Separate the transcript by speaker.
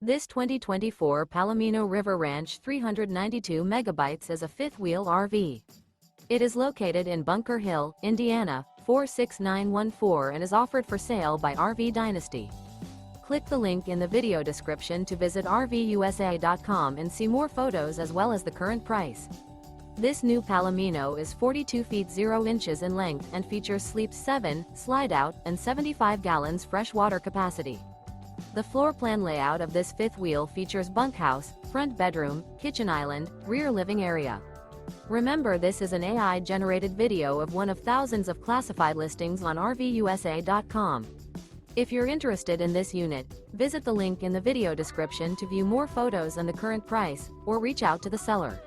Speaker 1: This 2024 Palomino River Ranch 392 megabytes is a fifth-wheel RV. It is located in Bunker Hill, Indiana, 46914 and is offered for sale by RV Dynasty. Click the link in the video description to visit RVUSA.com and see more photos as well as the current price. This new Palomino is 42 feet 0 inches in length and features sleep 7, slide-out, and 75 gallons fresh water capacity. The floor plan layout of this fifth wheel features bunkhouse, front bedroom, kitchen island, rear living area. Remember, this is an AI-generated video of one of thousands of classified listings on RVUSA.com. If you're interested in this unit, visit the link in the video description to view more photos and the current price, or reach out to the seller.